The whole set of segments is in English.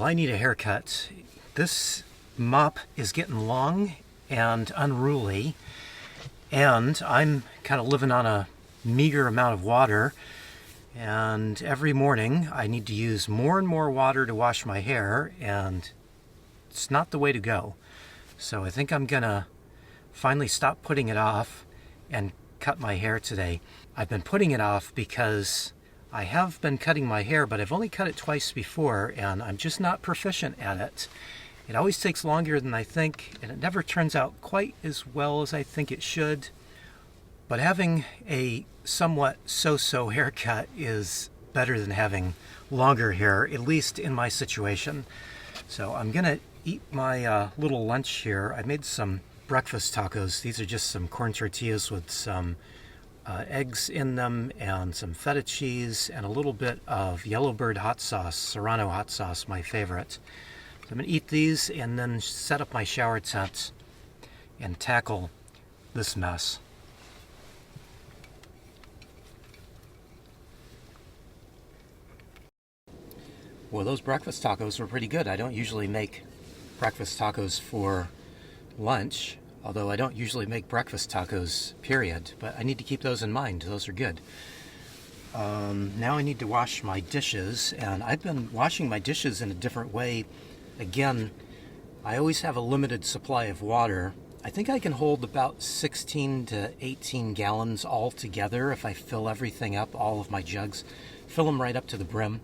I need a haircut. This mop is getting long and unruly, and I'm kind of living on a meager amount of water, and every morning I need to use more and more water to wash my hair, and it's not the way to go. So I think I'm gonna finally stop putting it off and cut my hair today. I've been putting it off because I have been cutting my hair, but I've only cut it twice before, and I'm just not proficient at it. It always takes longer than I think, and it never turns out quite as well as I think it should. But having a somewhat so-so haircut is better than having longer hair, at least in my situation. So I'm gonna eat my little lunch here. I made some breakfast tacos. These are just some corn tortillas with some eggs in them and some feta cheese and a little bit of Yellowbird hot sauce, Serrano hot sauce, my favorite. So I'm going to eat these and then set up my shower tent and tackle this mess. Well, those breakfast tacos were pretty good. I don't usually make breakfast tacos for lunch, although I don't usually make breakfast tacos, period, but I need to keep those in mind. Those are good. Now I need to wash my dishes, and I've been washing my dishes in a different way. Again, I always have a limited supply of water. I think I can hold about 16 to 18 gallons all together if I fill everything up, all of my jugs, fill them right up to the brim.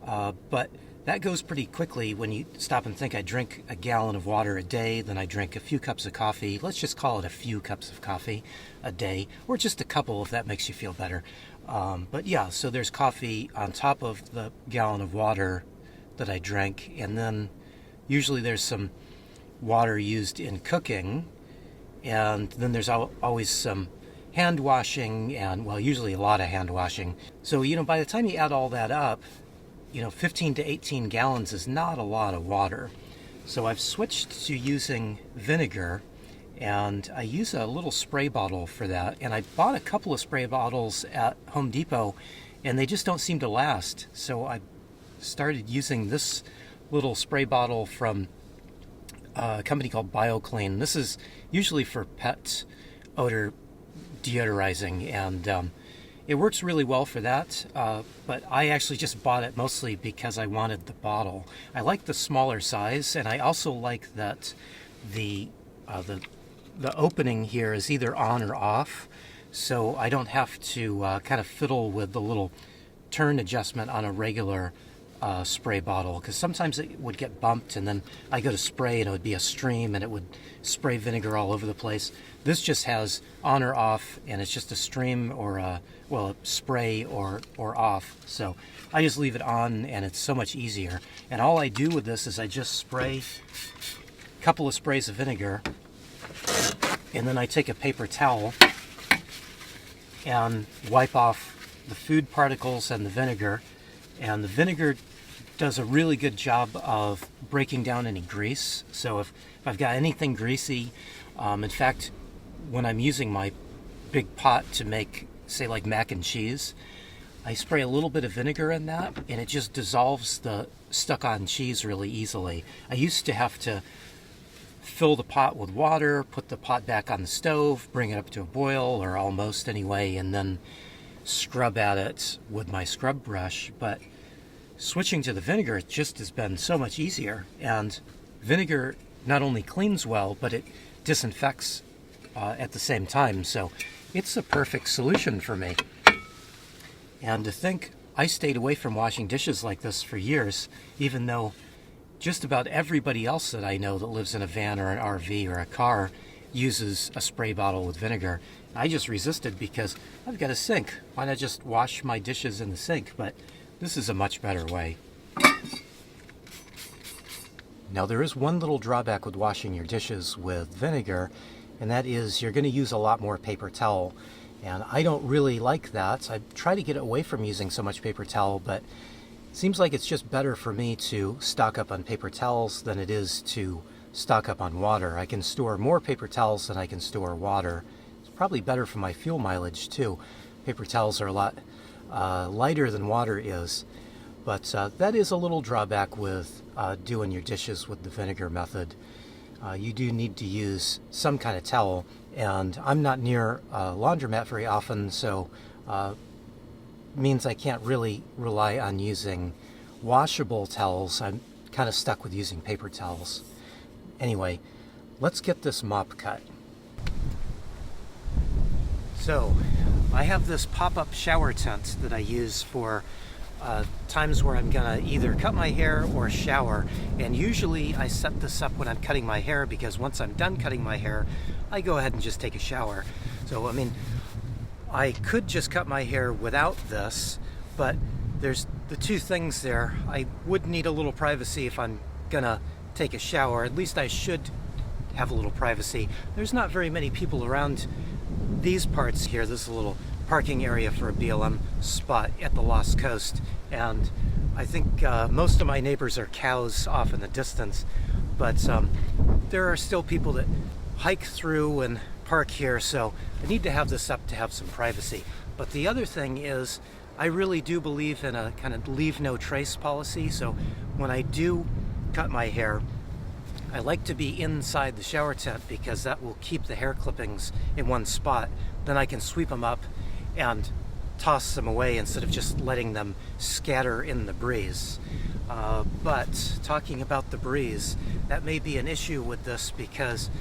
But that goes pretty quickly when you stop and think. I drink a gallon of water a day, then I drink a few cups of coffee. Let's just call it a few cups of coffee a day, or just a couple if that makes you feel better. But yeah, so there's coffee on top of the gallon of water that I drank, and then usually there's some water used in cooking, and then there's always some hand washing, and well, usually a lot of hand washing. So, by the time you add all that up, 15 to 18 gallons is not a lot of water. So I've switched to using vinegar, and I use a little spray bottle for that. And I bought a couple of spray bottles at Home Depot, and they just don't seem to last. So I started using this little spray bottle from a company called BioClean. This is usually for pet odor deodorizing, and it works really well for that, but I actually just bought it mostly because I wanted the bottle. I like the smaller size, and I also like that the opening here is either on or off, so I don't have to kind of fiddle with the little turn adjustment on a regular spray bottle, because sometimes it would get bumped, and then I go to spray and it would be a stream and it would spray vinegar all over the place. This just has on or off, and it's just a stream or a spray or off. So I just leave it on, and it's so much easier. And all I do with this is I just spray a couple of sprays of vinegar, and then I take a paper towel and wipe off the food particles and the vinegar. And the vinegar does a really good job of breaking down any grease. So if I've got anything greasy, in fact, when I'm using my big pot to make, say, like mac and cheese, I spray a little bit of vinegar in that, and it just dissolves the stuck-on cheese really easily. I used to have to fill the pot with water, put the pot back on the stove, bring it up to a boil, or almost anyway, and then scrub at it with my scrub brush. But switching to the vinegar just has been so much easier, and vinegar not only cleans well, but it disinfects at the same time, so it's a perfect solution for me. And to think I stayed away from washing dishes like this for years, even though just about everybody else that I know that lives in a van or an RV or a car uses a spray bottle with vinegar. I just resisted because I've got a sink. Why not just wash my dishes in the sink? But this is a much better way. Now, there is one little drawback with washing your dishes with vinegar, and that is you're going to use a lot more paper towel. And I don't really like that. I try to get away from using so much paper towel, but it seems like it's just better for me to stock up on paper towels than it is to stock up on water. I can store more paper towels than I can store water. It's probably better for my fuel mileage too. Paper towels are a lot lighter than water is. But that is a little drawback with doing your dishes with the vinegar method. You do need to use some kind of towel, and I'm not near a laundromat very often, so means I can't really rely on using washable towels. I'm kind of stuck with using paper towels. Anyway, let's get this mop cut. So, I have this pop-up shower tent that I use for times where I'm gonna either cut my hair or shower, and usually I set this up when I'm cutting my hair, because once I'm done cutting my hair, I go ahead and just take a shower. So, I mean, I could just cut my hair without this, but there's the two things there. I would need a little privacy if I'm gonna take a shower. At least I should have a little privacy. There's not very many people around these parts here. This is a little parking area for a BLM spot at the Lost Coast, and I think most of my neighbors are cows off in the distance, but there are still people that hike through and park here, so I need to have this up to have some privacy. But the other thing is, I really do believe in a kind of leave no trace policy, so when I do cut my hair, I like to be inside the shower tent, because that will keep the hair clippings in one spot. Then I can sweep them up and toss them away instead of just letting them scatter in the breeze. But talking about the breeze, that may be an issue with this, because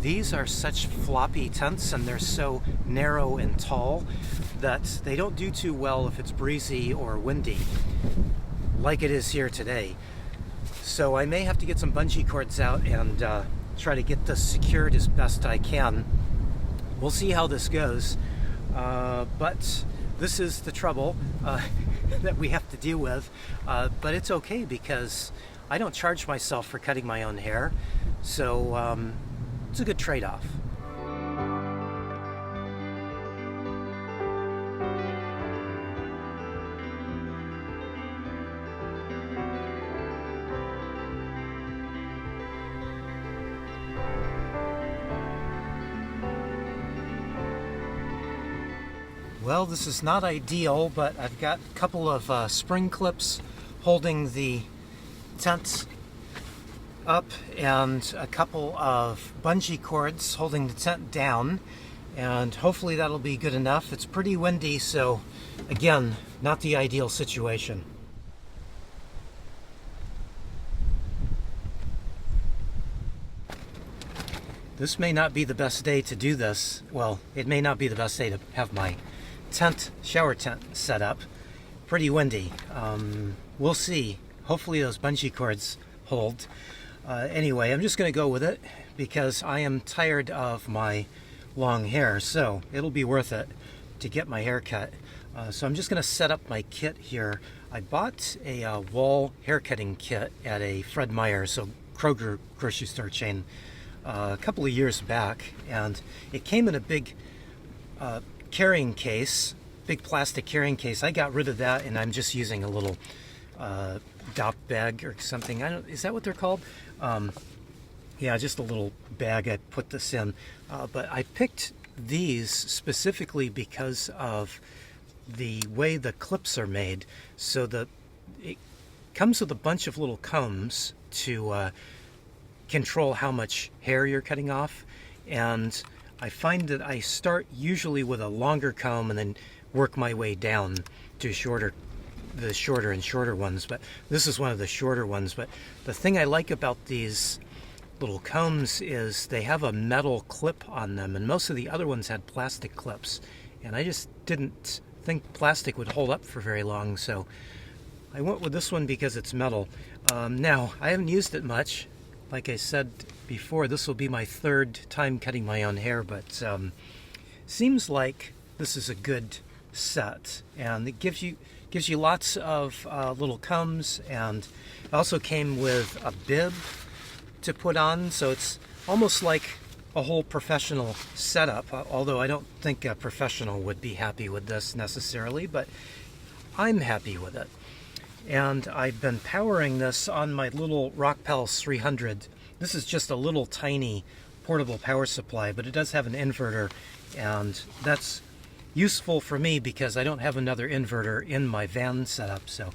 these are such floppy tents and they're so narrow and tall that they don't do too well if it's breezy or windy, like it is here today. So I may have to get some bungee cords out and try to get this secured as best I can. We'll see how this goes. But this is the trouble that we have to deal with. But it's okay, because I don't charge myself for cutting my own hair. So it's a good trade-off. Well, this is not ideal, but I've got a couple of spring clips holding the tent up and a couple of bungee cords holding the tent down, and hopefully that'll be good enough. It's pretty windy, so again, not the ideal situation. This may not be the best day to do this. Well, it may not be the best day to have my shower tent set up. Pretty windy. We'll see. Hopefully those bungee cords hold. Anyway, I'm just going to go with it, because I am tired of my long hair, so it'll be worth it to get my hair cut. So I'm just going to set up my kit here. I bought a wall haircutting kit at a Fred Meyer, so Kroger grocery store chain, a couple of years back, and it came in a big carrying case, big plastic carrying case. I got rid of that, and I'm just using a little dop bag or something. Is that what they're called? Yeah, just a little bag I put this in. But I picked these specifically because of the way the clips are made. So it comes with a bunch of little combs to control how much hair you're cutting off, and I find that I start usually with a longer comb and then work my way down to the shorter and shorter ones, but this is one of the shorter ones. But the thing I like about these little combs is they have a metal clip on them, and most of the other ones had plastic clips, and I just didn't think plastic would hold up for very long, so I went with this one because it's metal. Now, I haven't used it much. Like I said before, this will be my third time cutting my own hair, but seems like this is a good set, and it gives you lots of little combs, and it also came with a bib to put on, so it's almost like a whole professional setup, although I don't think a professional would be happy with this necessarily, but I'm happy with it. And I've been powering this on my little Rockpals 300. This is just a little tiny portable power supply, but it does have an inverter, and that's useful for me because I don't have another inverter in my van setup. So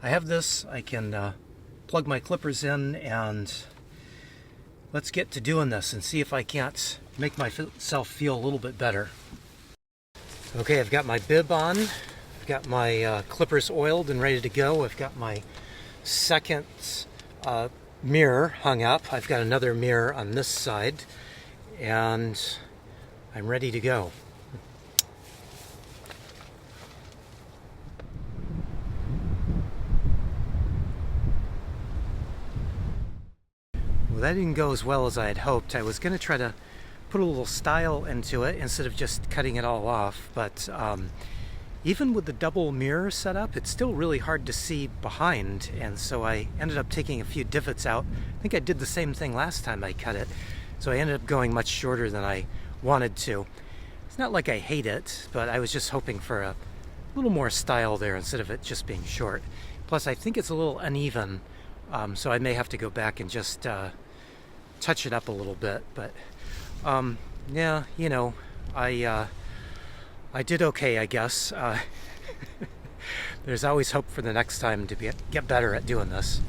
I have this. I can plug my clippers in, and let's get to doing this and see if I can't make myself feel a little bit better. Okay, I've got my bib on. I've got my clippers oiled and ready to go. I've got my second mirror hung up. I've got another mirror on this side, and I'm ready to go. Well, that didn't go as well as I had hoped. I was going to try to put a little style into it instead of just cutting it all off, but even with the double mirror setup, it's still really hard to see behind, and so I ended up taking a few divots out. I think I did the same thing last time I cut it, so I ended up going much shorter than I wanted to. It's not like I hate it, but I was just hoping for a little more style there instead of it just being short. Plus, I think it's a little uneven, so I may have to go back and just touch it up a little bit, but yeah, you know, I did okay, I guess. There's always hope for the next time to get better at doing this.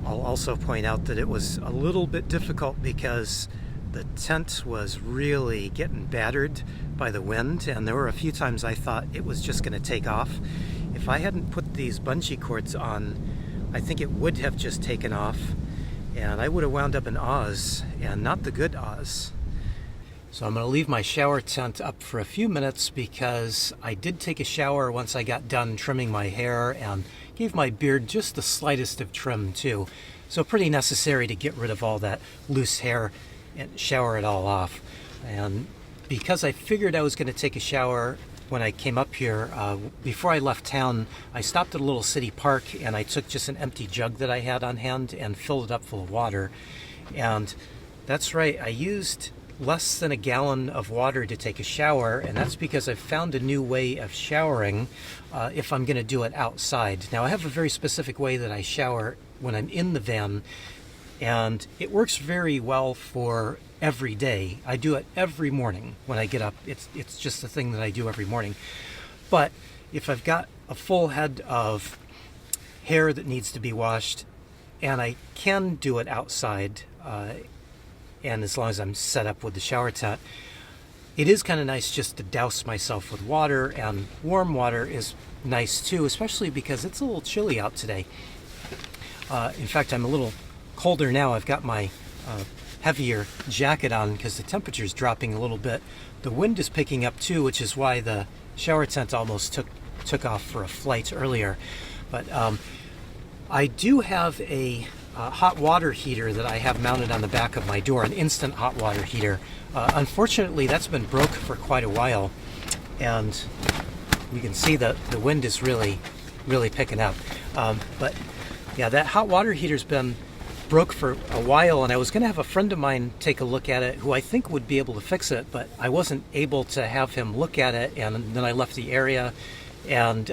I'll also point out that it was a little bit difficult because the tent was really getting battered by the wind, and there were a few times I thought it was just going to take off. If I hadn't put these bungee cords on, I think it would have just taken off, and I would have wound up in Oz, and not the good Oz. So I'm going to leave my shower tent up for a few minutes because I did take a shower once I got done trimming my hair and gave my beard just the slightest of trim too. So pretty necessary to get rid of all that loose hair and shower it all off. And because I figured I was going to take a shower when I came up here, before I left town, I stopped at a little city park and I took just an empty jug that I had on hand and filled it up full of water. And that's right, I used less than a gallon of water to take a shower, and that's because I've found a new way of showering if I'm going to do it outside. Now, I have a very specific way that I shower when I'm in the van, and it works very well for every day. I do it every morning when I get up. It's just a thing that I do every morning. But if I've got a full head of hair that needs to be washed, and I can do it outside, and as long as I'm set up with the shower tent, it is kind of nice just to douse myself with water, and warm water is nice too, especially because it's a little chilly out today. In fact, I'm a little colder now. I've got my heavier jacket on because the temperature's dropping a little bit. The wind is picking up too, which is why the shower tent almost took off for a flight earlier. But I do have a hot water heater that I have mounted on the back of my door, an instant hot water heater. Unfortunately, that's been broke for quite a while, and you can see that the wind is really picking up. But yeah, that hot water heater's been broke for a while, and I was going to have a friend of mine take a look at it who I think would be able to fix it, but I wasn't able to have him look at it, and then I left the area and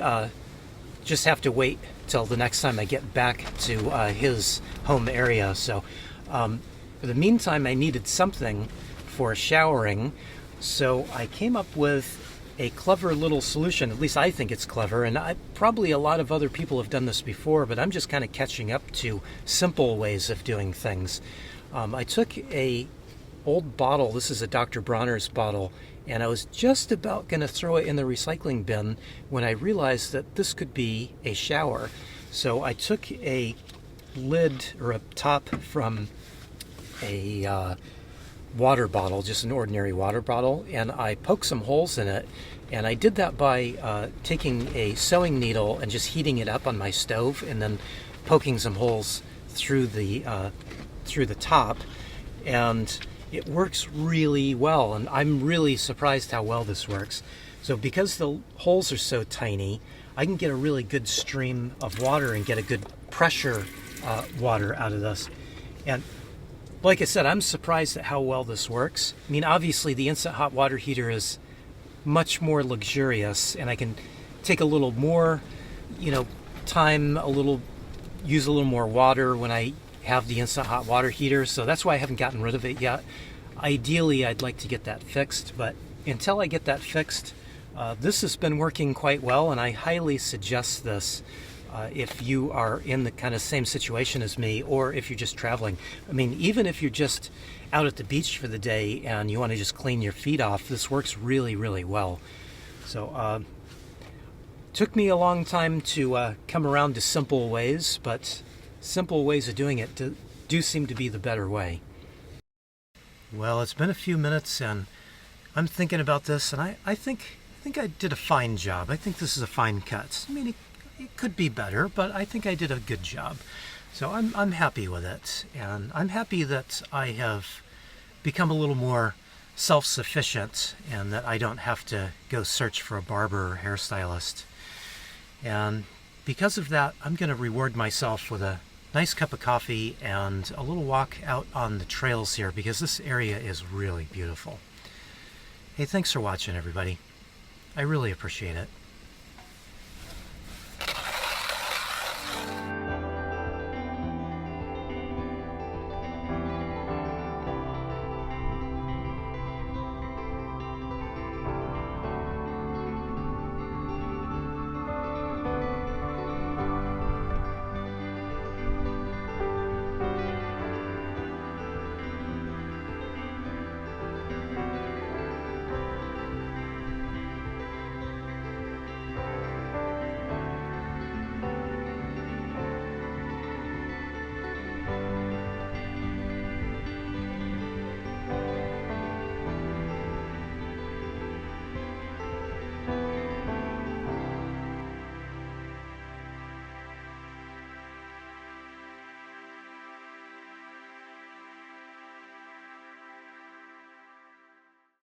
just have to wait till the next time I get back to his home area. So for the meantime, I needed something for showering, so I came up with a clever little solution. At least I think it's clever, and probably a lot of other people have done this before, but I'm just kind of catching up to simple ways of doing things. I took a old bottle. This is a Dr. Bronner's bottle, and I was just about going to throw it in the recycling bin when I realized that this could be a shower. So I took a lid or a top from a water bottle, just an ordinary water bottle, and I poked some holes in it, and I did that by taking a sewing needle and just heating it up on my stove and then poking some holes through the top, and it works really well, and I'm really surprised how well this works. So because the holes are so tiny, I can get a really good stream of water and get a good pressure water out of this. And like I said, I'm surprised at how well this works. I mean, obviously the instant hot water heater is much more luxurious, and I can take a little more, time, use a little more water when I have the instant hot water heater, so that's why I haven't gotten rid of it yet. Ideally, I'd like to get that fixed, but until I get that fixed, this has been working quite well, and I highly suggest this. if you are in the kind of same situation as me, or if you're just traveling. I mean, even if you're just out at the beach for the day and you want to just clean your feet off, this works really, really well. So, took me a long time to come around to simple ways, but simple ways of doing it do seem to be the better way. Well, it's been a few minutes and I'm thinking about this, and I think I did a fine job. I think this is a fine cut. I mean, it could be better, but I think I did a good job. So I'm happy with it, and I'm happy that I have become a little more self-sufficient and that I don't have to go search for a barber or hairstylist. And because of that, I'm going to reward myself with a nice cup of coffee and a little walk out on the trails here, because this area is really beautiful. Hey, thanks for watching, everybody. I really appreciate it.